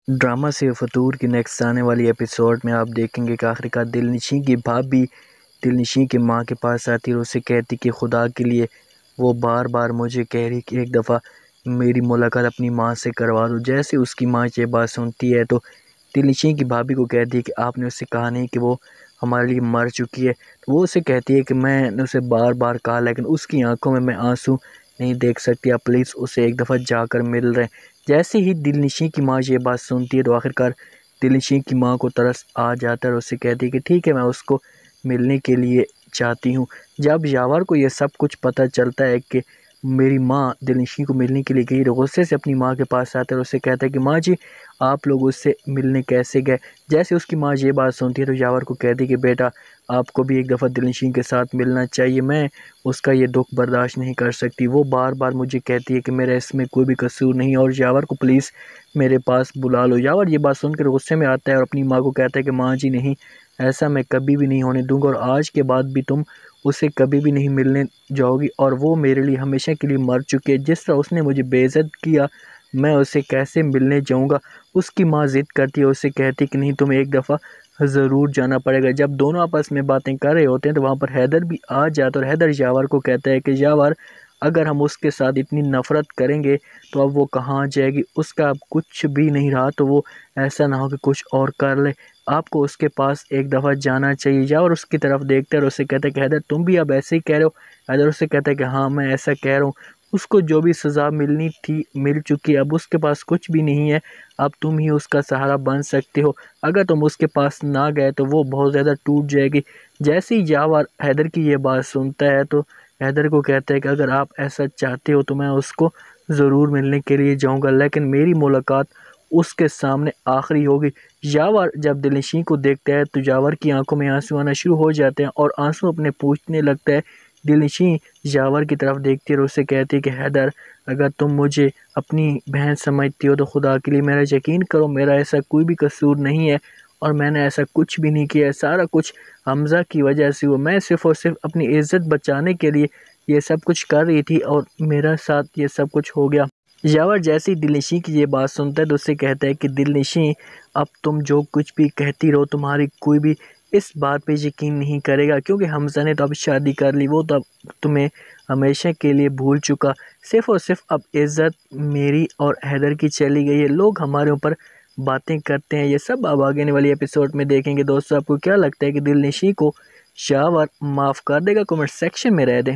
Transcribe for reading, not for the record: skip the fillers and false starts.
Drama سے فطور کی next آنے والی ایپیسوڈ میں آپ دیکھیں گے کہ آخرکار دلنشین کی بھابی دلنشین کی ماں کے پاس آتی ہے اور اسے کہتی کہ خدا کے لیے وہ بار بار مجھے کہہ رہی کہ ایک دفعہ میری ملاقات اپنی ماں سے کروا دو۔ جیسے اس کی ماں یہ بات سنتی ہے تو دلنشین کی بھابی کو کہتی ہے کہ آپ نے اسے کہا نہیں کہ وہ ہمارے لیے مر چکی ہے۔ تو وہ اسے کہتی ہے کہ میں نے اسے بار بار کہا لیکن اس کی آنکھوں میں آنسو نہیں دیکھ سکتی، آپ پلیز اسے ایک دفعہ جا کر مل رہے ہیں۔ جیسے ہی دلنشین کی ماں یہ بات سنتی ہے تو آخرکار دلنشین کی ماں کو ترس آ جاتا ہے اور اسے کہتی ہے کہ ٹھیک ہے میں اس کو ملنے کے لیے چاہتی ہوں۔ جب یاور کو یہ سب کچھ پتہ چلتا ہے کہ میری ماں دلنشین کو ملنے کے لیے گئی تو غصے سے اپنی ماں کے پاس آتا ہے اور اسے کہتا ہے کہ ماں جی آپ لوگ اس سے ملنے کیسے گئے۔ جیسے اس کی ماں یہ بات سنتی ہے تو یاور کو کہتی ہے کہ بیٹا آپ کو بھی ایک دفعہ دلنشین کے ساتھ ملنا چاہیے، میں اس کا یہ دکھ برداشت نہیں کر سکتی، وہ بار بار مجھے کہتی ہے کہ میرا اس میں کوئی بھی قصور نہیں اور یاور کو پلیز میرے پاس بلا لو۔ یاور یہ بات سن کر غصے میں آتا ہے اور اپنی ماں کو کہتا ہے کہ ماں جی نہیں، ایسا میں کبھی بھی نہیں ہونے دوں گا اور آج کے بعد بھی تم اسے کبھی بھی نہیں ملنے جاؤ گی اور وہ میرے لیے ہمیشہ کے لیے مر چکی ہے، جس طرح اس نے مجھے بے عزت کیا میں اسے کیسے ملنے جاؤں گا۔ اس کی ماں ضد کرتی ہے، اسے کہتی کہ نہیں تمہیں ایک دفعہ ضرور جانا پڑے گا۔ جب دونوں آپس میں باتیں کر رہے ہوتے ہیں تو وہاں پر حیدر بھی آ جاتا ہے اور حیدر یاور کو کہتا ہے کہ یاور اگر ہم اس کے ساتھ اتنی نفرت کریں گے تو اب وہ کہاں جائے گی، اس کا اب کچھ بھی نہیں رہا تو وہ ایسا نہ ہو کہ کچھ اور کر لے، آپ کو اس کے پاس ایک دفعہ جانا چاہیے۔ یاور اس کی طرف دیکھتا ہے اور اسے کہتا ہے کہ حیدر تم بھی اب ایسے ہی کہہ رہے ہو۔ حیدر اسے کہتا ہے کہ ہاں میں ایسا کہہ رہا ہوں، اس کو جو بھی سزا ملنی تھی مل چکی، اب اس کے پاس کچھ بھی نہیں ہے، اب تم ہی اس کا سہارا بن سکتے ہو، اگر تم اس کے پاس نہ گئے تو وہ بہت زیادہ ٹوٹ جائے گی۔ جیسے ہی یاور حیدر کی یہ بات سنتا ہے تو حیدر کو کہتا ہے کہ اگر آپ ایسا چاہتے ہو تو میں اس کو ضرور ملنے کے لیے جاؤں گا لیکن میری ملاقات اس کے سامنے آخری ہوگی۔ یاور جب دلنشین کو دیکھتا ہے تو یاور کی آنکھوں میں آنسو آنا شروع ہو جاتے ہیں اور آنسو اپنے پوچھنے لگتا ہے۔ دلنشین یاور کی طرف دیکھتی ہے اور اسے کہتی ہے کہ حیدر اگر تم مجھے اپنی بہن سمجھتی ہو تو خدا کے لیے میرا یقین کرو، میرا ایسا کوئی بھی قصور نہیں ہے اور میں نے ایسا کچھ بھی نہیں کیا ہے، سارا کچھ حمزہ کی وجہ سے ہوا، میں صرف اور صرف اپنی عزت بچانے کے لیے یہ سب کچھ کر رہی تھی اور میرا ساتھ یہ سب کچھ ہو گیا۔ یاور جیسے ہی دلنشین کی یہ بات سنتا ہے تو اسے کہتا ہے کہ دلنشین اب تم جو کچھ بھی کہتی رہو تمہاری کوئی بھی اس بات پہ یقین نہیں کرے گا کیونکہ حمزہ نے تو اب شادی کر لی، وہ تو اب تمہیں ہمیشہ کے لیے بھول چکا، صرف اور صرف اب عزت میری اور حیدر کی چلی گئی ہے، لوگ ہمارے اوپر باتیں کرتے ہیں۔ یہ سب اب آگے والی ایپیسوڈ میں دیکھیں گے۔ دوستو آپ کو کیا لگتا ہے کہ دلنشین کو یاور معاف کر دے گا؟ کمنٹ سیکشن میں رہ دیں۔